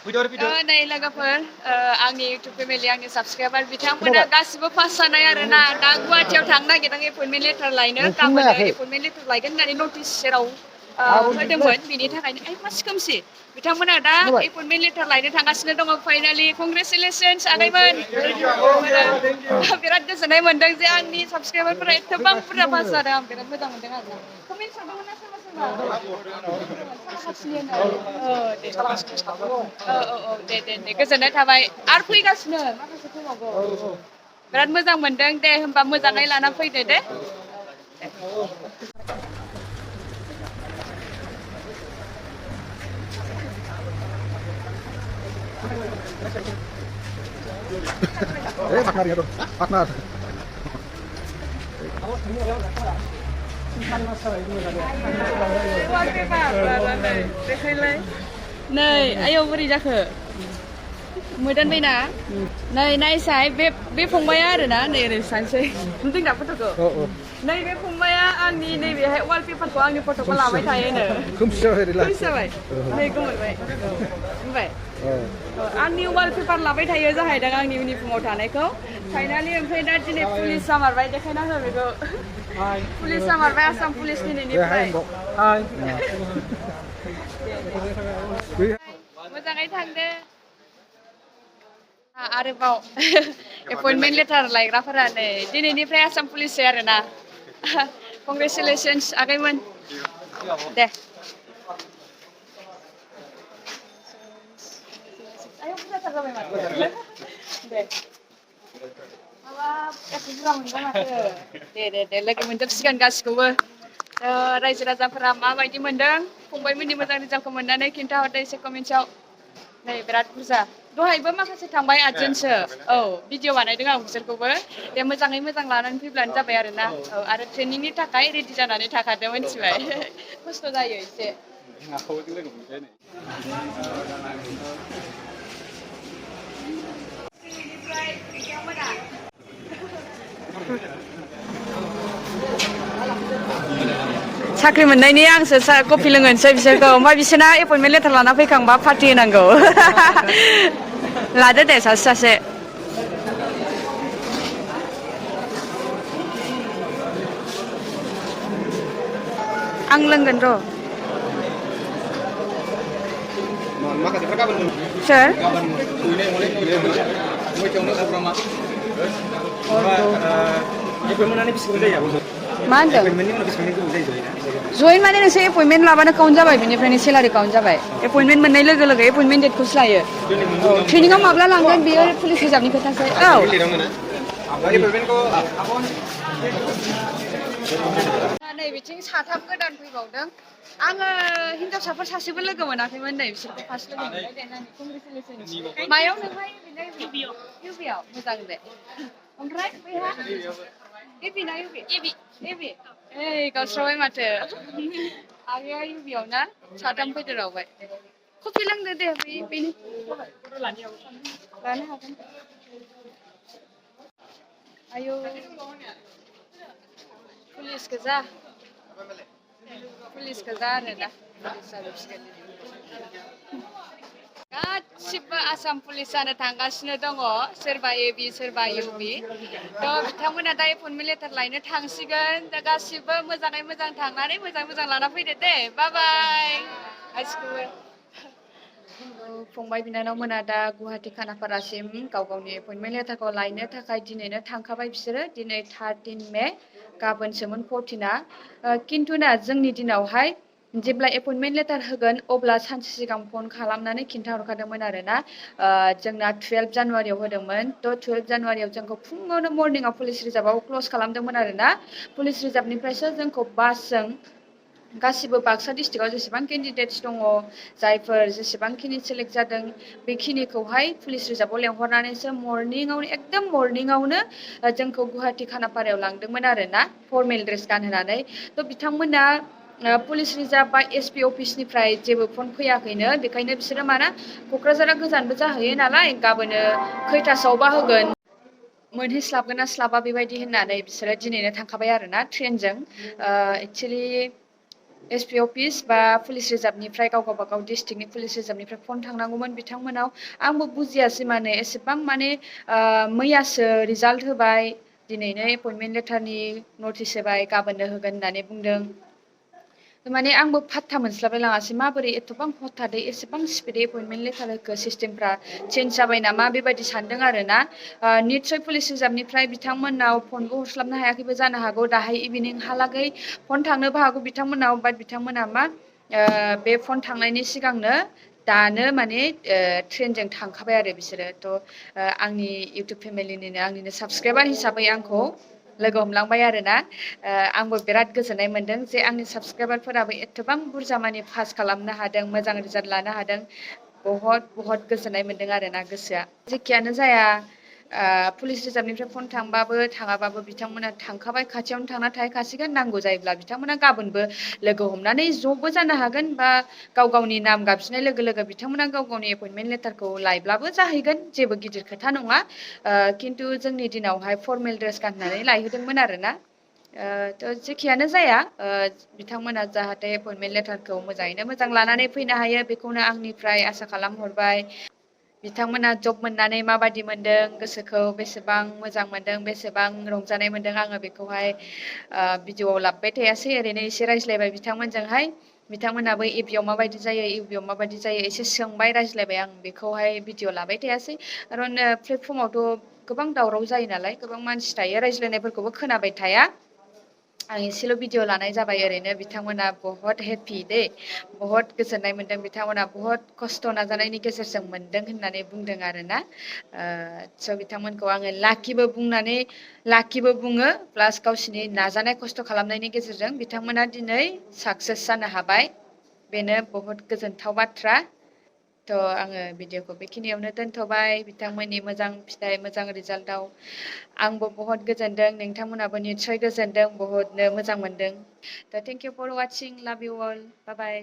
नै लोगोफोर आंनि इउटुब फेमिलि आंनि साबसक्राइबार बिथांमोना गासिबो पास जानाय आरोना दा गुवाहाटियाव थांनो नागिरदों एपइन्टमेन्ट लेटार लायनो गाबोनो एपइन्टमेन्ट लेटार लायगोन होननानै नटिस जेराव होदोंमोन बिनि थाखायनो मा खोमसि बिथांमोना दा एपइन्टमेन्ट लेटार लायनो थांगासिनो दङ फाइनालि कंग्रेचुलेसन्स आगैमोन बिराद गोजोननाय मोनदों जे आंनि साबसक्राइबारफोरा एथबां बुरजा पास जादों आं बिराद मोजां मोनदों आरोना कमेन्ट हरदोंमोन ना सोरबा सोरबा दे गोजोननाय थाबाय आरो फैगासिनो माखासे फैबावगौ बिराद मोजां मोनदों दे होमबा मोजाङै लाना फैदो दे partner. नै आयौ बोरै जाखो मोदानबायना नै नायसाय बे फंबाया आरोना नै ओरै सानसै नुदों दा फट'खौ नै बे फंबाया आंनि नैबेहाय वालपेपारखौ आंनि फट'खौ लाबाय थायोनो खोमसि जाबाय नै गोमोरबाय बुंबाय आंनि वालपेपार लाबाय थायो जाहैदों आंनि इउनिफर्माव थानायखौ फाइनालि ओमफ्राय दा दिनै पुलिस जामारबाय देखायना हो बेखौ पुलिस जामारबाय आसाम पुलिस दिनैनिफ्राय मोजाङै थांदो आरोबाव एपइन्टमेन्ट लेटार लायग्राफोरा नै दिनैनिफ्राय आसाम पुलिस आरोना कंग्रेचुलेसन्स आगैमोन दे दे लोगो मोनजोबसिगोन गासिखौबो रायजो राजाफोरा माबायदि मोनदों फंबायमोननि मोजां रिजाल्टखौ मोननानै खिन्थाहरदो एसे कमेन्ट्सआव नै बिराद बुरजा दहायबो माखासे थांबाय 8 जनसो औ भिडिअ बानायदों आं बिसोरखौबो दे मोजाङै मोजां लानानै फैब्लानो जाबाय आरोना औ आरो ट्रेनिंनि थाखाय रेडि जानानै थाखादो मिथिबाय खस्थ' जायो एसे साख्रि मोननायनि आंसो कफि लोंहोनोसै बिसोरखौ ओमफ्राय बिसोरना एपइन्टमेन्ट लेटार लाना फैखांबा पार्टि होनांगौ लादो दे सासे सासे आं लोंगोन र' सोर मा होनदों जइन माने नोंसोर एपइन्टमेन्ट लाबानो काउन्ट जाबाय बेनिफ्रायनो सेलारि काउन्ट जाबाय एपइन्टमेन्ट मोननाय लोगो लोगो एपइन्टमेन्ट डेटखौसो लायो ट्रेनिंआव माब्ला लांगोन बेयो पुलिस रिजार्भनि खोथासै औ नै बिथिं साथाम गोदान फैबावदों आङो हिनजावसाफोर सासेबो लोगो मोनाखैमोन नै बिसोरखौ फार्स्ट लोगो मोनबाय दे नानि कंग्रेचुलेसन्स मायाव नोंहाय इउबियाव मोजां दे ओमफ्राय बैहा एबिना एबि ओइ गावस्राबाय माथो आगैया इउबियाव ना साथाम फैदो रावबाय कफि लोंदो दे बेनो लानो हागोन आयौ पुलिस गोजा आरोना गासिबो आसाम पुलिस जानो थांगासिनो दङ सोरबा एबि सोरबा इउबि थ' बिथांमोना दा एपइन्टमेन्ट लेटार लायनो थांसिगोन दा गासिबो मोजाङै मोजां थांनानै मोजां लाना फैदो दे बाय बाय गासिखौबो फंबाय बिनानाव मोना दा गुवाहाटि खानापारासिम गाव गावनि एपइन्टमेन्ट लेटारखौ लायनो थाखाय दिनैनो थांखाबाय बिसोरो दिनै 13 मे गाबोनसोमोन 14आ खिन्थु ना जोंनि दिनावहाय जेब्ला एपइन्टमेन्ट लेटार होगोन अब्ला सानसे सिगां फन खालामनानै खिन्थाहरखादोंमोन आरोना जोंना 12 जानुवारियाव होदोंमोन थ' 12 जानुवारियाव जोंखौ फुङावनो मर्निंआव पुलिस रिजार्भआव क्ल'ज खालामदोंमोन आरोना पुलिस रिजार्भनिफ्रायसो जोंखौ बासजों गासिबो बाक्सा डिस्ट्रिक्टआव जेसेबां केन्डिडेट्स दङ जायफोर जेसेबांखिनि सेलेक्ट जादों बेखिनिखौहाय पुलिस रिजार्भआव लेंहरनानैसो मर्निंआवनो एकदम मर्निंआवनो जोंखौ गुवाहाटि खानापारायाव लांदोंमोन आरोना फर्मेल ड्रेस गानहोनानै थ' बिथांमोना पुलिस रिजार्भ बा एसपि अफिसनिफ्राय जेबो फन फैयाखैनो बेखायनो बिसोरो माना क'क्राझारा गोजानबो जाहैयो नालाय गाबोनो खैथासोआवबा होगोन मोनहैस्लाबगोन ना स्लाबा बेबायदि होननानै बिसोरो दिनैनो थांखाबाय आरोना ट्रेनजों एक्सुवेलि एसपि अफिस बा पुलिस रिजार्भनिफ्राय गाव गावबागाव डिस्ट्रिक्टनि पुलिस रिजार्भनिफ्राय फन थांनांगौमोन बिथांमोनाव। आंबो बुजियासै माने एसेबां माने मैयासो रिजाल्ट होबाय, दिनैनो एपइन्टमेन्ट लेटारनि नटिस होबाय, गाबोननो होगोन होननानै बुंदों। माने आंबो फात्ता मोनस्लाबाय लाङासै माबोरै एथ'बां हथादै एसेबां स्पिडै एपइन्टमेन्ट लेटार होखो, सिस्टेमफ्रा चेन्ज जाबाय नामा बेबायदि सानदों आरोना। निस्सय पुलिस रिजार्भनिफ्राय बिथांमोननाव फनबो हरस्लाबनो हायाखैबो जानो हागौ, दाहाय इभिनिंहालागै फन थांनोबो हागौ बिथांमोनाव। बाट बिथांमोना मा बे फन थांनायनि सिगांनो दानो माने ट्रेनजों थांखाबाय आरो बिसोरो। थ' आंनि इउटुब फेमिलिनिनो आंनिनो साबसक्राइबार हिसाबै आंखौ लोगो हमलांबाय आरोना। आंबो बिराद गोजोननाय मोनदों जे आंनि साबसक्राइबारफोराबो एथबां बुरजा माने पास खालामनो हादों, मोजां रिजाल्ट लानो हादों। बहुत बहुत गोजोननाय मोनदों आरोना गोसोआ। जेखियानो जाया पुलिस रिजार्भनिफ्राय फन थांबाबो थाङाबाबो बिथांमोना थांखाबाय, खाथियावनो थांना थाहैखासिगोन। नांगौ जायोब्ला बिथांमोना गाबोनबो लोगो हमनानै ज'बो जानो हागोन, बा गाव गावनि नाम गाबज्रिनाय लोगो लोगो बिथांमोना गाव गावनि एपइन्टमेन्ट लेटारखौ लायब्लाबो जाहैगोन, जेबो गिदिर खोथा नङा। खिन्थु जोंनि दिनावहाय फर्मेल ड्रेस गाननानै लायहोदोंमोन आरोना। थ' जेखियानो जाया बिथांमोना जाहाथे एपइन्टमेन्ट लेटारखौ मोजाङैनो मोजां लानानै फैनो हायो बेखौनो आंनिफ्राय आसा खालामहरबाय। बिथांमोना जब मोननानै माबादि मोनदों, गोसोखौ बेसेबां मोजां मोनदों, बेसेबां रंजानाय मोनदों, आङो बेखौहाय भिडिअ'आव लाबोबाय थायासै, ओरैनो एसे रायज्लायबाय बिथांमोनजोंहाय। बिथांमोनाबो एबिआव माबायदि जायो, इउबिआव माबायदि जायो एसे सोंबाय, रायज्लायबाय। आं बेखौहाय भिडिअ' लाबाय थायासै, खारन प्लेटफर्मावथ' गोबां दावराव जायो नालाय, गोबां मानसि थायो, रायज्लायनायफोरखौबो खोनाबाय थाया। आं एसेल' भिडिअ' लानाय जाबाय। ओरैनो बिथांमोना बहुत हेपि दे, बहुत गोजोननाय मोनदों। बिथांमोना बहुत खस्थ' नाजानायनि गेजेरजों मोनदों होननानै बुंदों आरोना। स' बिथांमोनखौ आङो लाकिबो बुङो, प्लास गावसिनि नाजानाय खस्थ' खालामनायनि गेजेरजों बिथांमोना दिनै साक्सेस जानो हाबाय, बेनो बहुत गोजोनथाव बाथ्रा। थ' आङो भिडिअ'खौ बेखिनियावनो दोनथ'बाय। बिथांमोननि मोजां फिथाइ, मोजां रिजाल्टआव आंबो बहुत गोजोनदों, नोंथांमोनाबो निस्सय गोजोनदों, बहुतनो मोजां मोनदों। थ' थेंक इउ फर वाचिं, लाभ इउ अल, बाय बाय।